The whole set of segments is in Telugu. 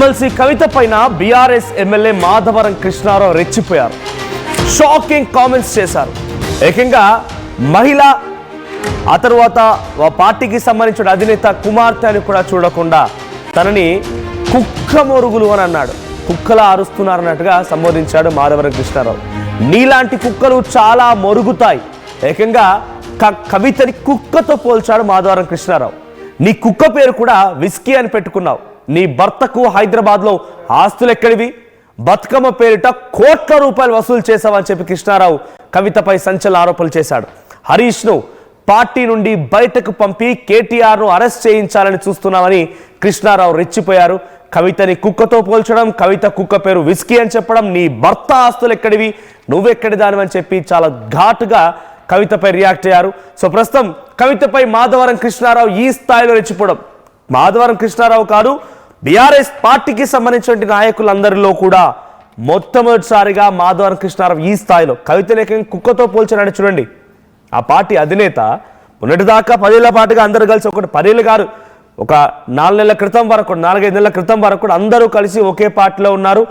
ఎమ్మెల్సీ కవిత పైన బీఆర్ఎస్ ఎమ్మెల్యే మాధవరం కృష్ణారావు రెచ్చిపోయారు. షాకింగ్ కామెంట్స్ చేశారు. ఏకంగా మహిళ, ఆ తర్వాత పార్టీకి సంబంధించిన అధినేత కుమార్తె అని కూడా చూడకుండా తనని కుక్క మొరుగులు అని అన్నాడు. కుక్కలా అరుస్తున్నారన్నట్టుగా సంబోధించాడు మాధవరం కృష్ణారావు. నీలాంటి కుక్కలు చాలా మొరుగుతాయి. ఏకంగా కవితని కుక్కతో పోల్చాడు మాధవరం కృష్ణారావు. నీ కుక్క పేరు కూడా విస్కీ అని పెట్టుకున్నావు. నీ భర్తకు హైదరాబాద్లో ఆస్తులు ఎక్కడివి? బతుకమ్మ పేరిట కోట్ల రూపాయలు వసూలు చేశావని చెప్పి కృష్ణారావు కవితపై సంచలన ఆరోపణలు చేశాడు. హరీష్ను పార్టీ నుండి బయటకు పంపి కేటీఆర్ను అరెస్ట్ చేయించాలని చూస్తున్నామని కృష్ణారావు రెచ్చిపోయారు. కవితని కుక్కతో పోల్చడం, కవిత కుక్క పేరు విస్కీ అని చెప్పడం, నీ భర్త ఆస్తులు ఎక్కడివి, నువ్వెక్కడి దానివని చెప్పి చాలా ఘాటుగా కవితపై రియాక్ట్ అయ్యారు. సో ప్రస్తుతం కవితపై మాధవరం కృష్ణారావు ఈ స్థాయిలో రెచ్చిపోవడం, మాధవరం కృష్ణారావు కాదు, బీఆర్ఎస్ పార్టీకి సంబంధించిన నాయకులందరిలో కూడా మొట్టమొదటిసారిగా మాధవరం కృష్ణారావు ఈ స్థాయిలో కవితని కుక్కతో పోల్చారని చూడండి. ఆ పార్టీ అధినేత మొన్నటిదాకా 10 ఏళ్ల పాటుగా అందరూ కలిసి, ఒకటి 10 ఏళ్ళు కాదు, ఒక 4 నెలల క్రితం వరకు, 4-5 నెలల క్రితం వరకు అందరూ కలిసి ఒకే పార్టీలో ఉన్నారు.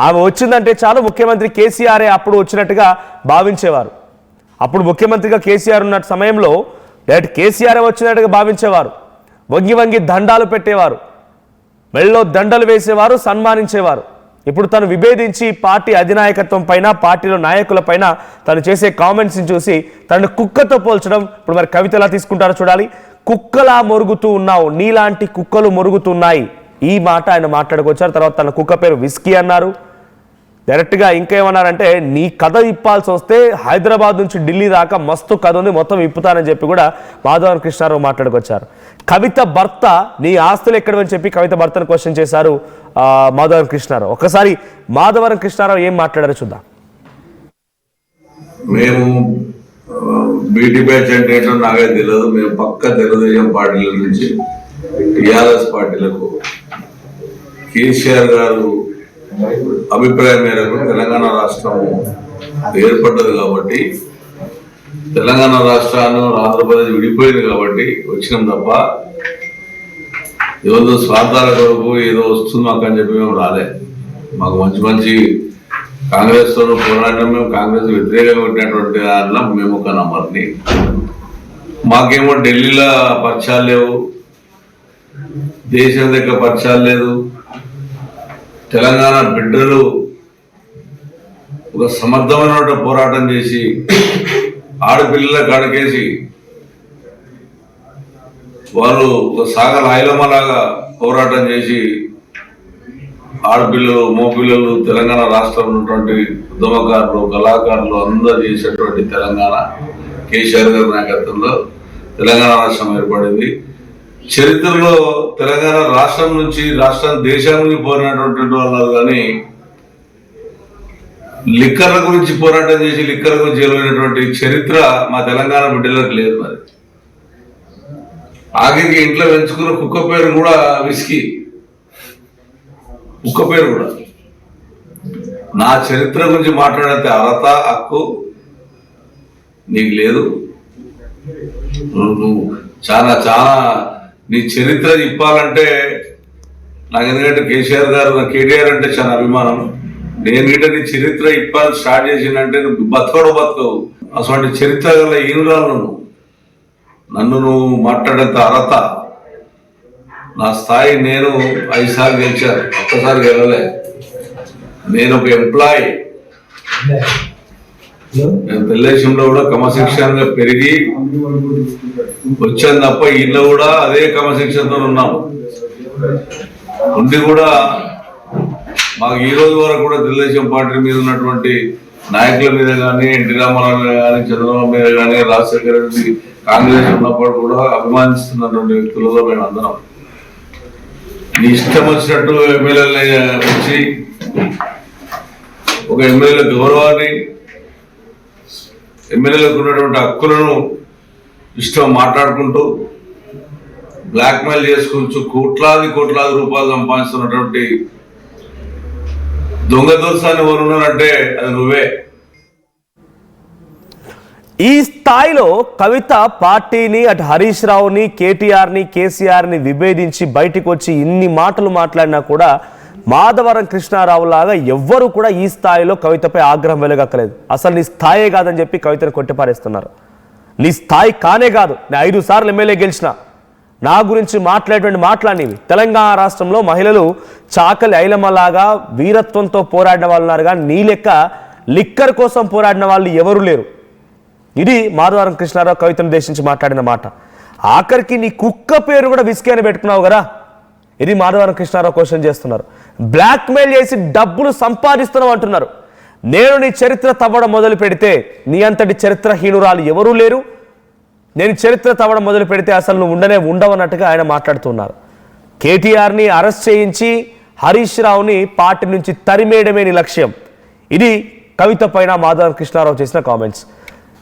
ఆమె వచ్చిందంటే చాలు ముఖ్యమంత్రి కేసీఆరే అప్పుడు వచ్చినట్టుగా భావించేవారు. అప్పుడు ముఖ్యమంత్రిగా కేసీఆర్ ఉన్న సమయంలో డైరెక్ట్ కేసీఆర్ వచ్చినట్టుగా భావించేవారు. వంగి వంగి దండాలు పెట్టేవారు, మెళ్ళలో దండలు వేసేవారు, సన్మానించేవారు. ఇప్పుడు తను విభేదించి పార్టీ అధినాయకత్వం పైన, పార్టీలో నాయకుల పైన తను చేసే కామెంట్స్ని చూసి తనను కుక్కతో పోల్చడం ఇప్పుడు మరి కవిత ఎలా తీసుకుంటారో చూడాలి. కుక్కలా మొరుగుతూ ఉన్నావు, నీలాంటి కుక్కలు మొరుగుతున్నాయి, ఈ మాట ఆయన మాట్లాడుకొచ్చారు. తర్వాత తన కుక్క పేరు విస్కీ అన్నారు. డైరెక్ట్గా ఇంకేమన్నారంటే, నీ కథ ఇప్పాల్సి వస్తే హైదరాబాద్ నుంచి ఢిల్లీ దాకా మస్తు కథ ఉంది, మొత్తం ఇప్పుతానని చెప్పి కూడా మాధవరం కృష్ణారావు మాట్లాడుకొచ్చారు. కవిత భర్త నీ ఆస్తులు ఎక్కడని చెప్పి కవిత భర్తను క్వశ్చన్ చేశారు మాధవరం కృష్ణారావు. ఒకసారి మాధవరం కృష్ణారావు ఏం మాట్లాడారో చూద్దాం. మేము బీటీ బ్యాచ్ అంటే ఏంటో నాకే తెలియదు. మేము పక్క తెలుగుదేశం పార్టీల నుంచి టీఆర్ఎస్ పార్టీలకు కేసీఆర్ గారు అభిప్రాయం మేరకు తెలంగాణ రాష్ట్రం ఏర్పడ్డది కాబట్టి, తెలంగాణ రాష్ట్రాన్ని ఆంధ్రప్రదేశ్ విడిపోయింది కాబట్టి వచ్చినాం తప్ప ఏదో స్వార్థాల కొరకు ఏదో వస్తుంది మాకు అని చెప్పి మేము రాలే. మాకు మంచి మంచి కాంగ్రెస్తో పోరాటం, మేము కాంగ్రెస్ వ్యతిరేకంగా పెట్టినటువంటి దానిలో మేము ఒక నంబర్ని. మాకేమో ఢిల్లీలో పరిచయాలు లేవు, దేశం దగ్గర పరిచయాలు లేదు. తెలంగాణ బిడ్డలు ఒక సమర్థమైన పోరాటం చేసి ఆడపిల్లల కాడకేసి వాళ్ళు ఒక సాగల ఐలమ్మలాగా పోరాటం చేసి ఆడపిల్లలు, మోపిల్లలు, తెలంగాణ రాష్ట్రంలో ఉన్నటువంటి ఉద్యమకారులు, కళాకారులు అందరూ చేసేటువంటి తెలంగాణ కేసీఆర్ గారి నాయకత్వంలో తెలంగాణ రాష్ట్రం ఏర్పడింది. చరిత్రలో తెలంగాణ రాష్ట్రం నుంచి దేశానికి పోయినటువంటి వాళ్ళు కానీ లిక్కర్ల గురించి పోరాటం చేసి లిక్కర్ల గురించి వెళ్ళినటువంటి చరిత్ర మా తెలంగాణ బిడ్డలకు లేదు. మరి ఆఖరికి ఇంట్లో పెంచుకున్న కుక్క పేరు కూడా విస్కీ, కుక్క పేరు కూడా. నా చరిత్ర గురించి మాట్లాడితే అర్హత, హక్కు నీకు లేదు. నువ్వు చాలా చాలా నీ చరిత్ర చెప్పాలంటే నాకు, ఎందుకంటే కేసీఆర్ గారు, కేటీఆర్ అంటే చాలా అభిమానం. నేను గిట్ట నీ చరిత్ర ఇప్పాలని స్టార్ట్ చేసిందంటే నువ్వు బతకవు. అసలు చరిత్ర గల ఈనురాలు నన్ను నువ్వు మాట్లాడేంత అర్హత, నా స్థాయి. నేను 5 సార్లు గెలిచాను, ఒక్కసారి గెలవలే. నేను ఒక ఎంప్లాయీ. నేను తెలుగుదేశంలో కూడా క్రమశిక్షణగా పెరిగి వచ్చాను తప్ప ఇంట్లో కూడా అదే క్రమశిక్షణతో ఉన్నాం. ఉండి కూడా మాకు ఈ రోజు వరకు కూడా తెలుగుదేశం పార్టీ మీద ఉన్నటువంటి నాయకుల మీద కానీ, ఎన్టీ రామారావు మీద కానీ, చంద్రబాబు మీద కానీ, రాజశేఖర రెడ్డి కాంగ్రెస్ ఉన్నప్పుడు కూడా అభిమానిస్తున్నటువంటి వ్యక్తులలో మేము అందరం. నీ ఇష్టం వచ్చినట్టు ఎమ్మెల్యేలు వచ్చి ఒక ఎమ్మెల్యేల గౌరవాన్ని, ఎమ్మెల్యేలకు ఉన్నటువంటి హక్కులను ఇష్టం మాట్లాడుకుంటూ బ్లాక్మెయిల్ చేసుకుంటూ కోట్లాది రూపాయలు సంపాదిస్తున్నటువంటి దొంగ దోసాన్ని ఎవరు ఉన్నారంటే అది నువ్వే. ఈ స్థాయిలో కవిత పార్టీని, అటు హరీష్ రావుని, కేటీఆర్ని, కేసీఆర్ని విభేదించి బయటికి వచ్చి ఇన్ని మాటలు మాట్లాడినా కూడా మాధవరం కృష్ణారావు లాగా ఎవ్వరూ కూడా ఈ స్థాయిలో కవితపై ఆగ్రహం వెలగక్కలేదు. అసలు నీ స్థాయే కాదని చెప్పి కవితను కొట్టిపారేస్తున్నారు. నీ స్థాయి కానే కాదు. నేను 5 సార్లు ఎమ్మెల్యే గెలిచిన, నా గురించి మాట్లాడేటువంటి మాట్లాడినవి. తెలంగాణ రాష్ట్రంలో మహిళలు చాకలి ఐలమ్మలాగా వీరత్వంతో పోరాడిన వాళ్ళు ఉన్నారు, కానీ నీ లెక్క లిక్కర్ కోసం పోరాడిన వాళ్ళు ఎవరు లేరు. ఇది మాధవరం కృష్ణారావు కవితను ఉద్దేశించి మాట్లాడిన మాట. ఆఖరికి నీ కుక్క పేరు కూడా విస్కీ అని పెట్టుకున్నావు కదా. ఇది మాధవరం కృష్ణారావు క్వశ్చన్ చేస్తున్నారు. బ్లాక్మెయిల్ చేసి డబ్బులు సంపాదిస్తున్నావు అంటున్నారు. నేను నీ చరిత్ర తవ్వడం మొదలు పెడితే నీ అంతటి చరిత్రహీనురాలు ఎవరూ లేరు. నేను చరిత్ర తవ్వడం మొదలు పెడితే అసలు నువ్వు ఉండవన్నట్టుగా ఆయన మాట్లాడుతున్నారు. కేటీఆర్ని అరెస్ట్ చేయించి హరీష్ రావుని పార్టీ నుంచి తరిమేయడమే నీ లక్ష్యం. ఇది కవిత పైన మాధవరం కృష్ణారావు చేసిన కామెంట్స్.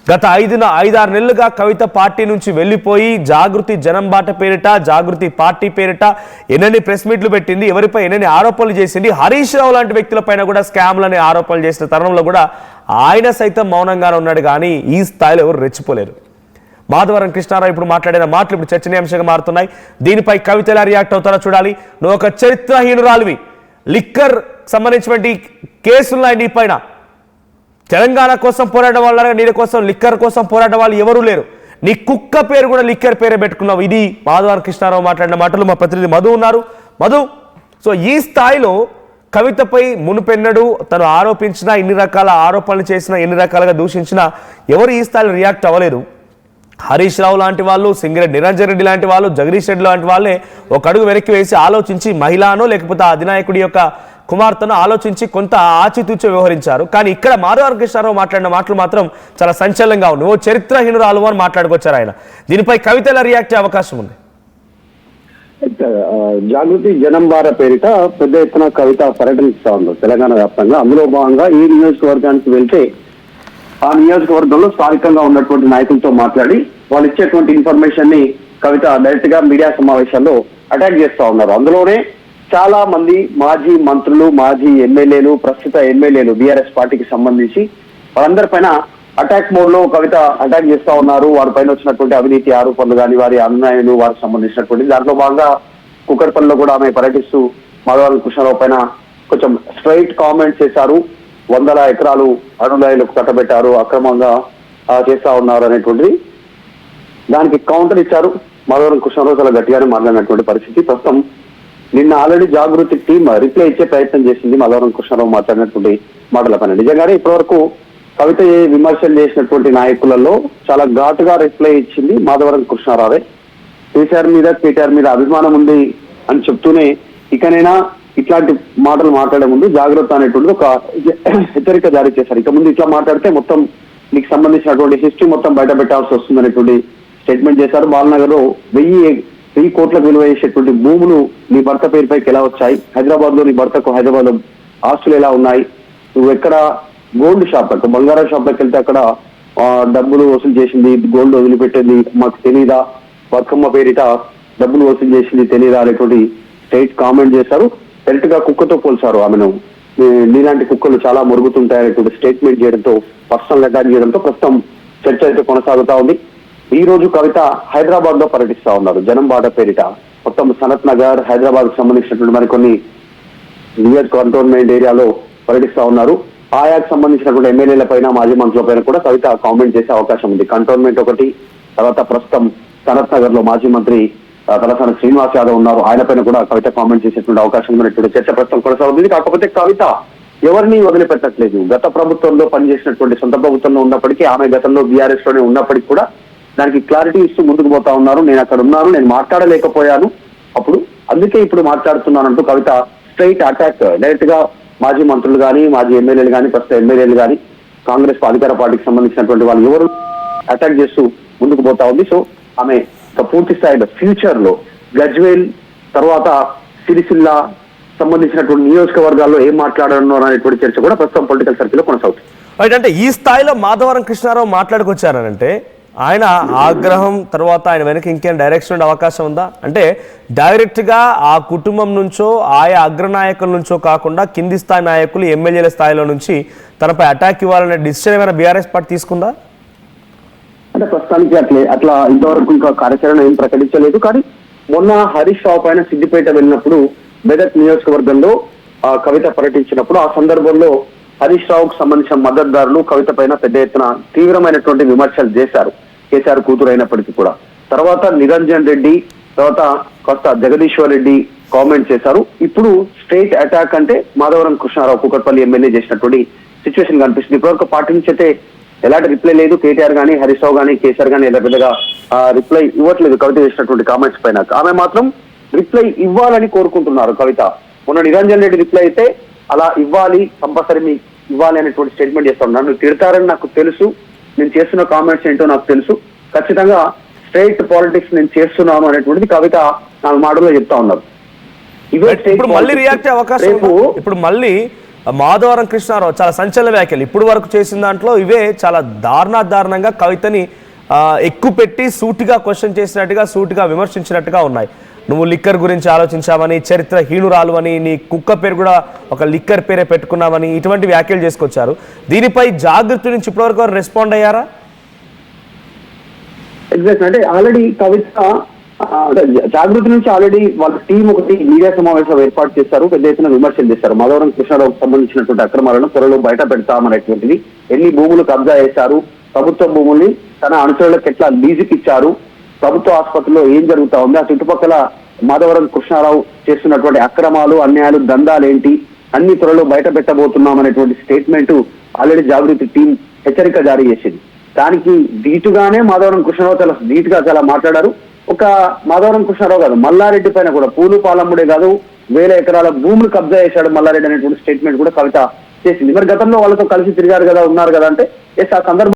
గత 5-6 నెలలుగా కవిత పార్టీ నుంచి వెళ్ళిపోయి జాగృతి జనం బాట పేరిట, జాగృతి పార్టీ పేరిట ఎన్నెన్ని ప్రెస్ మీట్లు పెట్టింది, ఎవరిపై ఎన్నెన్ని ఆరోపణలు చేసింది. హరీష్ రావు లాంటి వ్యక్తులపైన కూడా స్కామ్లని ఆరోపణలు చేసిన తరుణంలో కూడా ఆయన సైతం మౌనంగానే ఉన్నాడు, కానీ ఈ స్థాయిలో ఎవరు రెచ్చిపోలేరు. మాధవరం కృష్ణారావు ఇప్పుడు మాట్లాడిన మాటలు ఇప్పుడు చర్చనీయాంశంగా మారుతున్నాయి. దీనిపై కవిత ఎలా రియాక్ట్ అవుతారో చూడాలి. నువ్వు ఒక చరిత్రహీనురాలివి, లిక్కర్ సంబంధించినటువంటి కేసులున్నాయి నీ పైన. తెలంగాణ కోసం పోరాడే వాళ్ళ నీ కోసం లిక్కర్ కోసం పోరాడే వాళ్ళు ఎవరూ లేరు. నీ కుక్క పేరు కూడా లిక్కర్ పేరే పెట్టుకున్నావు. ఇది మాధవరం కృష్ణారావు మాట్లాడిన మాటలు. మా ప్రతినిధి మధు ఉన్నారు. మధు, సో ఈ స్థాయిలో కవితపై మునుపెన్నడు తను ఆరోపించినా, ఇన్ని రకాల ఆరోపణలు చేసినా, ఎన్ని రకాలుగా దూషించినా ఎవరు ఈ స్థాయిలో రియాక్ట్ అవ్వలేదు. హరీష్ రావు లాంటి వాళ్ళు, సింగిరెడ్డి నిరంజన్ రెడ్డి లాంటి వాళ్ళు, జగదీష్ రెడ్డి లాంటి వాళ్ళే ఒక అడుగు వెనక్కి వేసి ఆలోచించి మహిళను లేకపోతే ఆ అధినాయకుడి యొక్క కుమార్తెను ఆలోచించి కొంత ఆచితూచి వ్యవహరించారు. కానీ ఇక్కడ మాధవరం కృష్ణారావు మాట్లాడిన మాటలు మాత్రం చాలా సంచలనంగా ఉంది. ఓ చరిత్రహీనురాలు అని మాట్లాడుకొచ్చారు ఆయన. దీనిపై కవిత ఎలా రియాక్ట్ అయ్యే అవకాశం ఉంది? జాగృతి జనం బార పేరిట పెద్ద ఎత్తున కవిత పర్యటిస్తా ఉంది తెలంగాణ వ్యాప్తంగా. అందులో భాగంగా ఈ నియోజకవర్గానికి వెళ్తే ఆ నియోజకవర్గంలో స్థానికంగా ఉన్నటువంటి నాయకులతో మాట్లాడి వాళ్ళు ఇచ్చేటువంటి ఇన్ఫర్మేషన్ ని కవిత డైరెక్ట్ గా మీడియా సమావేశాల్లో అటాక్ చేస్తా ఉన్నారు. అందులోనే చాలా మంది మాజీ మంత్రులు, మాజీ ఎమ్మెల్యేలు, ప్రస్తుత ఎమ్మెల్యేలు బీఆర్ఎస్ పార్టీకి సంబంధించి వాళ్ళందరిపైన అటాక్ మోడ్ లో కవిత అటాక్ చేస్తా ఉన్నారు. వారిపైన వచ్చినటువంటి అవినీతి ఆరోపణలు కానీ, వారి అన్యాయాలు, వారికి సంబంధించినటువంటి దాంట్లో భాగంగా కుక్కర్పల్లిలో కూడా ఆమె పర్యటిస్తూ మాధవరం కృష్ణారావు పైన కొంచెం స్ట్రైట్ కామెంట్స్ చేశారు. 100 ఎకరాలు అరుణాయిలకు కట్టబెట్టారు, అక్రమంగా చేస్తా ఉన్నారు అనేటువంటిది దానికి కౌంటర్ ఇచ్చారు. మాధవరం కృష్ణారావు చాలా గట్టిగానే మాట్లాడినటువంటి పరిస్థితి. ప్రస్తుతం నిన్న ఆల్రెడీ జాగృతి టీమ్ రిప్లై ఇచ్చే ప్రయత్నం చేసింది మాధవరం కృష్ణారావు మాట్లాడినటువంటి మాటల పైన. నిజంగానే ఇప్పటివరకు కవిత విమర్శలు చేసినటువంటి నాయకులలో చాలా ఘాటుగా రిప్లై ఇచ్చింది మాధవరం కృష్ణారావే. కేసీఆర్ మీద అభిమానం ఉంది అని చెప్తూనే ఇకనైనా ఇట్లాంటి మాటలు మాట్లాడే ముందు జాగ్రత్త అనేటువంటి ఒక హెచ్చరిక జారీ చేశారు. ఇక ముందు ఇట్లా మాట్లాడితే మొత్తం మీకు సంబంధించినటువంటి హిస్టరీ మొత్తం బయట పెట్టాల్సి వస్తుంది అనేటువంటి స్టేట్మెంట్ చేశారు. బాలనగర్ లో 1000 కోట్ల విలువ చేసేటువంటి భూములు నీ భర్త పేరుపైకి ఎలా వచ్చాయి, హైదరాబాద్ లో నీ భర్తకు హైదరాబాద్ లో ఆస్తులు ఎలా ఉన్నాయి, నువ్వు ఎక్కడ గోల్డ్ షాప్ లకు బంగారం షాప్ లకు వెళ్తే అక్కడ డబ్బులు వసూలు చేసింది, గోల్డ్ వదిలిపెట్టింది మాకు తెలీదా, బతుకమ్మ పేరిట డబ్బులు వసూలు చేసింది తెలీదా అనేటువంటి స్ట్రైట్ కామెంట్ చేశారు. డైరెక్ట్ గా కుక్కతో పోల్చారు ఆమెను. నీలాంటి కుక్కలు చాలా మురుగుతుంటాయనేటువంటి స్టేట్మెంట్ చేయడంతో, పర్సనల్ అటాక్ చేయడంతో ప్రస్తుతం చర్చ అయితే కొనసాగుతా ఉంది. ఈ రోజు కవిత హైదరాబాద్ లో పర్యటిస్తా ఉన్నారు. జనం బాట పేరిట మొత్తం సనత్ నగర్, హైదరాబాద్ కు సంబంధించినటువంటి మరికొన్ని నియర్ కంటోన్మెంట్ ఏరియాలో పర్యటిస్తా ఉన్నారు. ఆయాకు సంబంధించినటువంటి ఎమ్మెల్యేల పైన, మాజీ మంత్రుల పైన కూడా కవిత కామెంట్ చేసే అవకాశం ఉంది. కంటోన్మెంట్ ఒకటి, తర్వాత ప్రస్తుతం సనత్ నగర్ లో మాజీ మంత్రి తలసాని శ్రీనివాస్ యాదవ్ ఉన్నారు. ఆయన పైన కూడా కవిత కామెంట్ చేసేటువంటి అవకాశం ఉన్నటువంటి చర్చ ప్రస్తుతం కొనసాగుతుంది. కాకపోతే కవిత ఎవరిని వదిలిపెట్టట్లేదు. గత ప్రభుత్వంలో పనిచేసినటువంటి, సొంత ప్రభుత్వంలో ఉన్నప్పటికీ ఆమె గతంలో బీఆర్ఎస్ లోనే ఉన్నప్పటికీ కూడా దానికి క్లారిటీ ఇస్తూ ముందుకు పోతా ఉన్నారు. నేను అక్కడ ఉన్నాను, నేను మాట్లాడలేకపోయాను అప్పుడు, అందుకే ఇప్పుడు మాట్లాడుతున్నానంటూ కవిత స్ట్రైట్ అటాక్ డైరెక్ట్ గా మాజీ మంత్రులు కానీ, మాజీ ఎమ్మెల్యేలు కానీ, ప్రస్తుత ఎమ్మెల్యేలు కానీ, కాంగ్రెస్ అధికార పార్టీకి సంబంధించినటువంటి వాళ్ళు ఎవరు అటాక్ చేస్తూ ముందుకు పోతా ఉంది. సో ఆమె పూర్తి స్థాయిలో ఫ్యూచర్ లో గజ్వేల్ తర్వాత సిరిసిల్ల సంబంధించినటువంటి నియోజకవర్గాల్లో ఏం మాట్లాడనున్నారు అనేటువంటి చర్చ కూడా ప్రస్తుతం పొలిటికల్ సర్కిల్ లో కొనసాగుతుంది. అంటే ఈ స్థాయిలో మాధవరం కృష్ణారావు మాట్లాడుకొచ్చారనంటే ఆయన ఆగ్రహం తర్వాత ఆయన వెనక ఇంకేం డైరెక్షన్ ఉండే అవకాశం ఉందా? అంటే డైరెక్ట్గా ఆ కుటుంబం నుంచో, ఆయా అగ్రనాయకుల నుంచో కాకుండా కింది స్థాయి నాయకులు, ఎమ్మెల్యేల స్థాయిలో నుంచి తనపై అటాక్ ఇవ్వాలనే డిసిషన్ ఏమైనా బీఆర్ఎస్ పార్టీ తీసుకుందా? అంటే ప్రస్తుతానికి అట్లా ఇంతవరకు ఇంకా కార్యాచరణ ఏం ప్రకటించలేదు. కానీ మొన్న హరీష్ రావు పైన సిద్దిపేట వెళ్ళినప్పుడు మెదక్ నియోజకవర్గంలో కవిత పర్యటించినప్పుడు ఆ సందర్భంలో హరీష్ రావుకు సంబంధించిన మద్దతుదారులు కవిత పైన పెద్ద ఎత్తున తీవ్రమైనటువంటి విమర్శలు చేశారు, కేసీఆర్ కూతురు అయినప్పటికీ కూడా. తర్వాత నిరంజన్ రెడ్డి, తర్వాత కొత్త జగదీశ్వర్ రెడ్డి కామెంట్ చేశారు. ఇప్పుడు స్ట్రైట్ అటాక్ అంటే మాధవరం కృష్ణారావు కూకట్పల్లి ఎమ్మెల్యే చేసినటువంటి సిచ్యువేషన్ కనిపిస్తుంది. ఇప్పటివరకు పార్టీ నుంచి అయితే ఎలాంటి రిప్లై లేదు. కేటీఆర్ గానీ, హరీష్ రావు గానీ, కేసీఆర్ గానీ ఎలా పెద్దగా రిప్లై ఇవ్వట్లేదు కవిత చేసినటువంటి కామెంట్స్ పైన. ఆమె మాత్రం రిప్లై ఇవ్వాలని కోరుకుంటున్నారు కవిత. మొన్న నిరంజన్ రెడ్డి రిప్లై అయితే అలా ఇవ్వాలి, కంపల్సరీ మీ ఇవ్వాలి అనేటువంటి స్టేట్మెంట్ చేస్తా ఉన్నారు. నువ్వు తిడతారని నాకు తెలుసు, నేను చేస్తున్న కామెంట్స్ ఏంటో నాకు తెలుసు, ఖచ్చితంగా స్ట్రైట్ పాలిటిక్స్ నేను చేస్తున్నాను అనేటువంటిది కవిత 4 మాటల్లో చెప్తా ఉన్నారు. ఇప్పుడు మళ్ళీ రియాక్ట్ అయ్యే అవకాశం ఉందా? ఇప్పుడు మళ్ళీ మాధవరం కృష్ణారావు చాలా సంచలన వ్యాఖ్యలు ఇప్పుడు వరకు చేసిన దాంట్లో ఇవే చాలా దారుణంగా కవితని ఎక్కువ పెట్టి సూటిగా క్వశ్చన్ చేసినట్టుగా, సూటిగా విమర్శించినట్టుగా ఉన్నాయి. నువ్వు లిక్కర్ గురించి ఆలోచించావని, చరిత్ర హీనురాలు అని, నీ కుక్క పేరు కూడా ఒక లిక్కర్ పేరే పెట్టుకున్నామని ఇటువంటి వ్యాఖ్యలు చేసుకొచ్చారు. దీనిపై జాగృతి నుంచి ఇప్పటివరకు రెస్పాండ్ అయ్యారా? ఎగ్జాక్ట్ అంటే ఆల్రెడీ కవిత జాగృతి నుంచి ఆల్రెడీ వాళ్ళ టీం ఒకటి మీడియా సమావేశం ఏర్పాటు చేశారు, పెద్ద ఎత్తున విమర్శలు చేశారు. మాధవరం కృష్ణారావుకు సంబంధించినటువంటి అక్రమాలను త్వరలో బయట పెడతామనేటువంటిది, ఎన్ని భూములు కబ్జా చేశారు, ప్రభుత్వ భూముల్ని తన అనుచరులకు ఎట్లా లీజుకి ఇచ్చారు, ప్రభుత్వ ఆసుపత్రిలో ఏం జరుగుతా ఉంది, ఆ చుట్టుపక్కల మాధవరం కృష్ణారావు చేస్తున్నటువంటి అక్రమాలు, అన్యాయాలు, దందాలు ఏంటి అన్ని త్వరలో బయట పెట్టబోతున్నాం అనేటువంటి స్టేట్మెంట్ ఆల్రెడీ జాగృతి టీం హెచ్చరిక జారీ చేసింది. దానికి ధీటుగానే మాధవరం కృష్ణారావు చాలా ధీటుగా చాలా మాట్లాడారు. ఒక మాధవరం కృష్ణారావు కాదు, మల్లారెడ్డి పైన కూడా పూలు పాలమ్ముడే కాదు 1000 ఎకరాల భూములు కబ్జా చేశాడు మల్లారెడ్డి అనేటువంటి స్టేట్మెంట్ కూడా కవిత చేసింది. మరి గతంలో వాళ్ళతో కలిసి తిరిగారు కదా, ఉన్నారు కదా అంటే ఎస్, ఆ సందర్భం